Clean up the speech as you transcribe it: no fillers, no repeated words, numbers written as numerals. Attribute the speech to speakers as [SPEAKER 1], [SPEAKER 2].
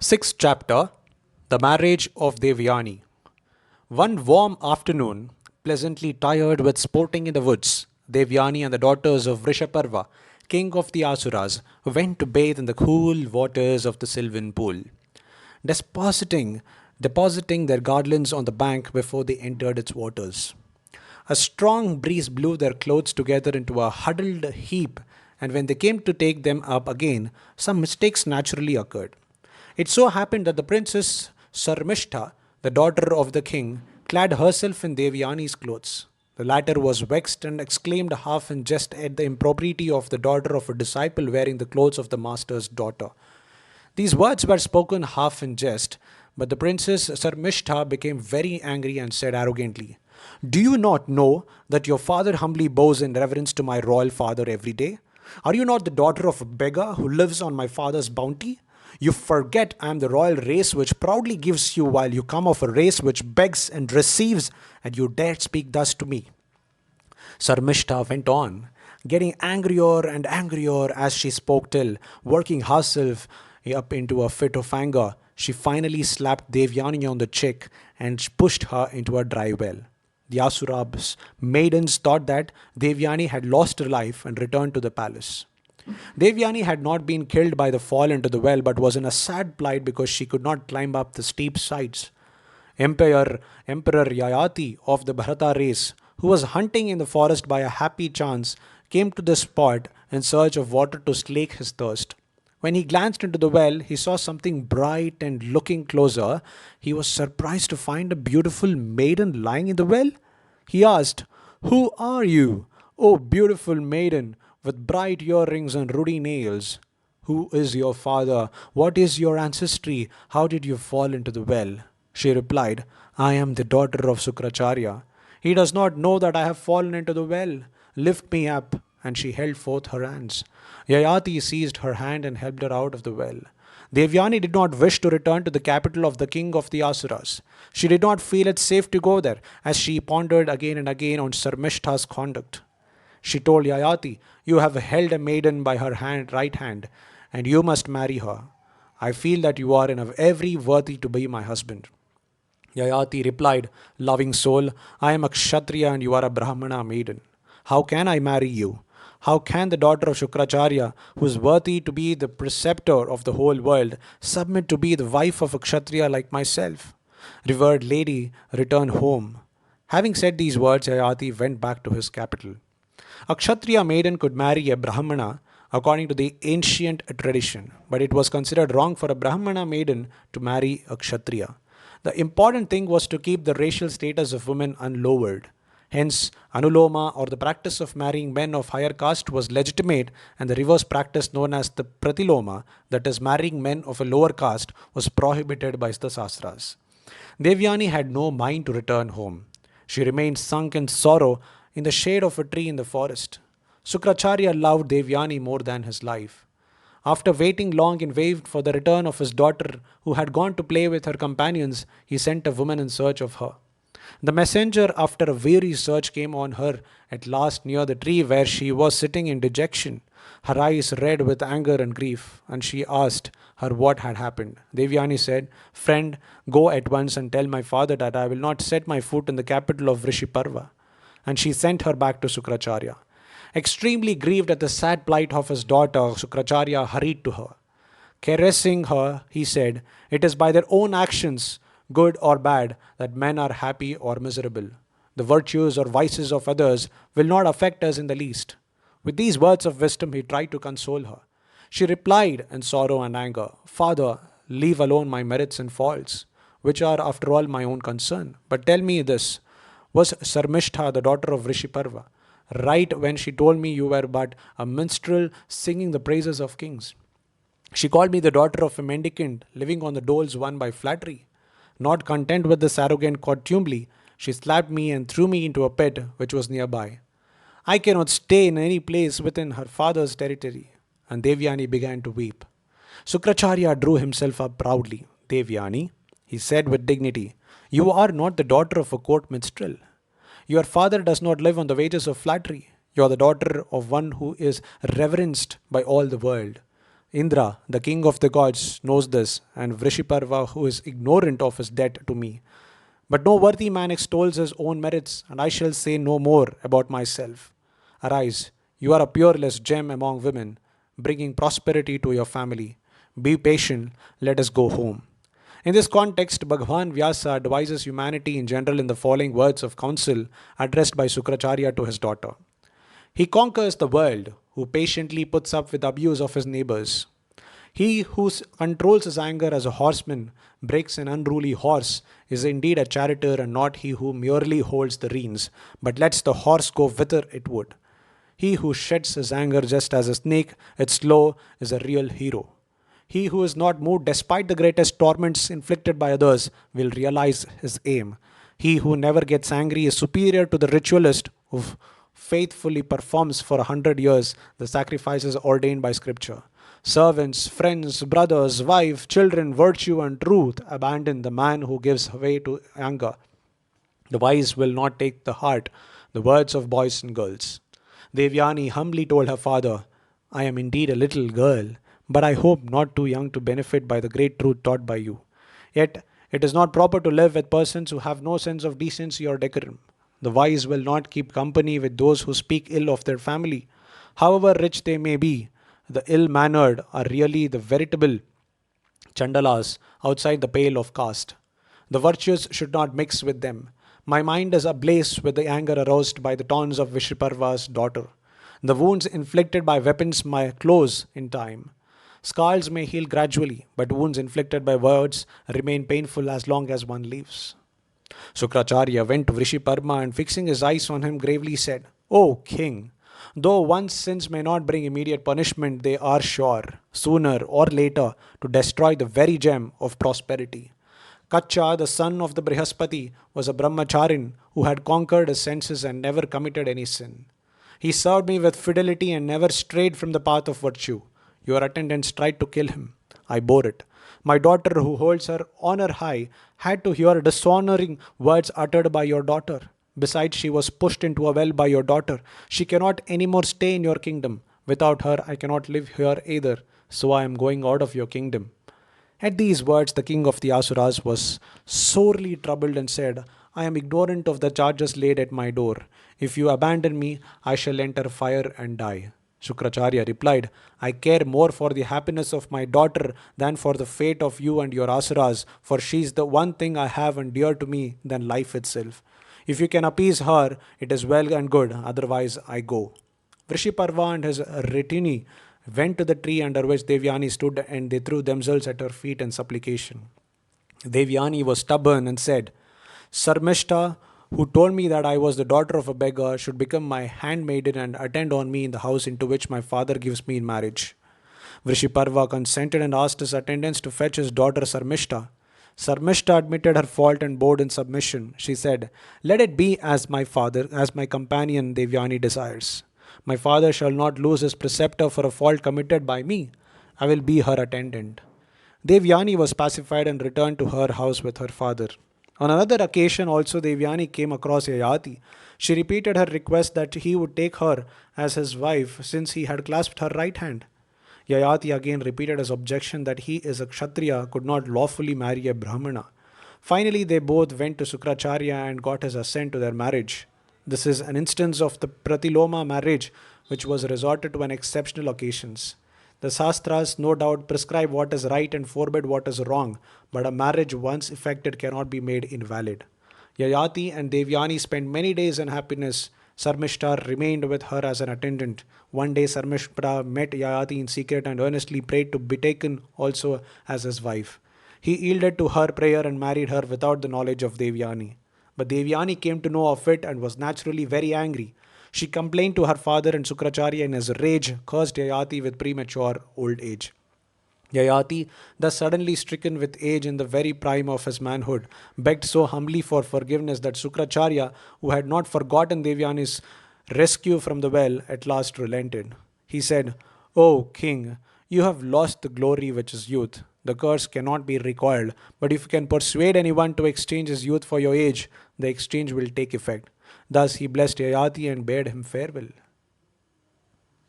[SPEAKER 1] Sixth chapter. The Marriage of Devyani. One warm afternoon, pleasantly tired with sporting in the woods, Devyani and the daughters of Vrishaparva, king of the Asuras, went to bathe in the cool waters of the sylvan pool, depositing, depositing their garlands on the bank before they entered its waters. A strong breeze blew their clothes together into a huddled heap, and when they came to take them up again, some mistakes naturally occurred. It so happened that the princess Sarmishta, the daughter of the king, clad herself in Devyani's clothes. The latter was vexed and exclaimed half in jest at the impropriety of the daughter of a disciple wearing the clothes of the master's daughter. These words were spoken half in jest, but the princess Sarmishta became very angry and said arrogantly, "Do you not know that your father humbly bows in reverence to my royal father every day? Are you not the daughter of a beggar who lives on my father's bounty? You forget I am the royal race which proudly gives you, while you come of a race which begs and receives, and you dare speak thus to me." Sarmishta went on, getting angrier and angrier as she spoke till, working herself up into a fit of anger, she finally slapped Devyani on the cheek and pushed her into a dry well. The Asurab's maidens thought that Devyani had lost her life and returned to the palace. Devyani had not been killed by the fall into the well, but was in a sad plight because she could not climb up the steep sides. Emperor Yayati of the Bharata race, who was hunting in the forest by a happy chance, came to the spot in search of water to slake his thirst. When he glanced into the well, he saw something bright, and looking closer, he was surprised to find a beautiful maiden lying in the well. He asked, "Who are you, O beautiful maiden, with bright earrings and ruddy nails? Who is your father? What is your ancestry? How did you fall into the well?" She replied, "I am the daughter of Sukracharya. He does not know that I have fallen into the well. Lift me up." And she held forth her hands. Yayati seized her hand and helped her out of the well. Devyani did not wish to return to the capital of the king of the Asuras. She did not feel it safe to go there, as she pondered again and again on Sarmishta's conduct. She told Yayati, "You have held a maiden by her right hand, and you must marry her. I feel that you are in every worthy to be my husband." Yayati replied, "Loving soul, I am a Kshatriya and you are a Brahmana maiden. How can I marry you? How can the daughter of Shukracharya, who is worthy to be the preceptor of the whole world, submit to be the wife of a Kshatriya like myself? Revered lady, return home." Having said these words, Yayati went back to his capital. A Kshatriya maiden could marry a Brahmana according to the ancient tradition, but it was considered wrong for a Brahmana maiden to marry a Kshatriya. The important thing was to keep the racial status of women unlowered. Hence, Anuloma, or the practice of marrying men of higher caste, was legitimate, and the reverse practice known as the Pratiloma, that is, marrying men of a lower caste, was prohibited by the Sastras. Devyani had no mind to return home. She remained sunk in sorrow in the shade of a tree in the forest. Sukracharya loved Devyani more than his life. After waiting long in vain for the return of his daughter, who had gone to play with her companions, he sent a woman in search of her. The messenger, after a weary search, came on her at last near the tree where she was sitting in dejection, her eyes red with anger and grief, and she asked her what had happened. Devyani said, "Friend, go at once and tell my father that I will not set my foot in the capital of Rishiparva." And she sent her back to Sukracharya. Extremely grieved at the sad plight of his daughter, Sukracharya hurried to her. Caressing her, he said, "It is by their own actions, good or bad, that men are happy or miserable. The virtues or vices of others will not affect us in the least." With these words of wisdom, he tried to console her. She replied in sorrow and anger, "Father, leave alone my merits and faults, which are after all my own concern. But tell me this, was Sarmishtha, the daughter of Rishiparva, right when she told me you were but a minstrel singing the praises of kings? She called me the daughter of a mendicant living on the doles won by flattery. Not content with this arrogant contumely, she slapped me and threw me into a pit which was nearby. I cannot stay in any place within her father's territory." And Devyani began to weep. Sukracharya drew himself up proudly. "Devyani," he said with dignity, "you are not the daughter of a court minstrel. Your father does not live on the wages of flattery. You are the daughter of one who is reverenced by all the world. Indra, the king of the gods, knows this, and Vrishiparva, who is ignorant of his debt to me. But no worthy man extols his own merits, and I shall say no more about myself. Arise, you are a pureless gem among women, bringing prosperity to your family. Be patient, let us go home. In this context, Bhagwan Vyasa advises humanity in general in the following words of counsel addressed by Sukracharya to his daughter. He conquers the world who patiently puts up with abuse of his neighbors. He who controls his anger as a horseman breaks an unruly horse is indeed a charioteer and not he who merely holds the reins, but lets the horse go whither it would. He who sheds his anger just as a snake, its slow, is a real hero. He who is not moved despite the greatest torments inflicted by others will realize his aim. He who never gets angry is superior to the ritualist who faithfully performs for 100 years the sacrifices ordained by Scripture. Servants, friends, brothers, wife, children, virtue, and truth abandon the man who gives way to anger. The wise will not take the heart the words of boys and girls. Devyani humbly told her father, I am indeed a little girl, but I hope not too young to benefit by the great truth taught by you. Yet, it is not proper to live with persons who have no sense of decency or decorum. The wise will not keep company with those who speak ill of their family. However rich they may be, the ill mannered are really the veritable chandalas outside the pale of caste. The virtuous should not mix with them. My mind is ablaze with the anger aroused by the taunts of Vishiparva's daughter. The wounds inflicted by weapons may close in time. Scars may heal gradually, but wounds inflicted by words remain painful as long as one lives. Sukracharya went to Vrishiparva and fixing his eyes on him gravely said, O king, though one's sins may not bring immediate punishment, they are sure, sooner or later, to destroy the very gem of prosperity. Kacha, the son of the Brihaspati, was a brahmacharin who had conquered his senses and never committed any sin. He served me with fidelity and never strayed from the path of virtue. Your attendants tried to kill him. I bore it. My daughter, who holds her honor high, had to hear dishonoring words uttered by your daughter. Besides, she was pushed into a well by your daughter. She cannot any more stay in your kingdom. Without her, I cannot live here either. So I am going out of your kingdom. At these words, the king of the Asuras was sorely troubled and said, I am ignorant of the charges laid at my door. If you abandon me, I shall enter fire and die. Shukracharya replied, I care more for the happiness of my daughter than for the fate of you and your Asuras, for she is the one thing I have and dear to me than life itself. If you can appease her, it is well and good, otherwise I go. Vrishiparva and his retinue went to the tree under which Devyani stood and they threw themselves at her feet in supplication. Devyani was stubborn and said, Sarmishta, who told me that I was the daughter of a beggar, should become my handmaiden and attend on me in the house into which my father gives me in marriage. Vrishiparva consented and asked his attendants to fetch his daughter Sarmishta. Sarmishta admitted her fault and bowed in submission. She said, Let it be as my companion Devyani desires. My father shall not lose his preceptor for a fault committed by me. I will be her attendant. Devyani was pacified and returned to her house with her father. On another occasion also Devyani came across Yayati. She repeated her request that he would take her as his wife since he had clasped her right hand. Yayati again repeated his objection that he is a Kshatriya, could not lawfully marry a Brahmana. Finally, they both went to Sukracharya and got his assent to their marriage. This is an instance of the Pratiloma marriage which was resorted to on exceptional occasions. The Shastras no doubt prescribe what is right and forbid what is wrong, but a marriage once effected cannot be made invalid. Yayati and Devyani spent many days in happiness. Sarmishta remained with her as an attendant. One day Sarmishta met Yayati in secret and earnestly prayed to be taken also as his wife. He yielded to her prayer and married her without the knowledge of Devyani. But Devyani came to know of it and was naturally very angry. She complained to her father and Sukracharya in his rage cursed Yayati with premature old age. Yayati, thus suddenly stricken with age in the very prime of his manhood, begged so humbly for forgiveness that Sukracharya, who had not forgotten Devyani's rescue from the well, at last relented. He said, O king, you have lost the glory which is youth. The curse cannot be recoiled, but if you can persuade anyone to exchange his youth for your age, the exchange will take effect. Thus he blessed Yayati and bade him farewell.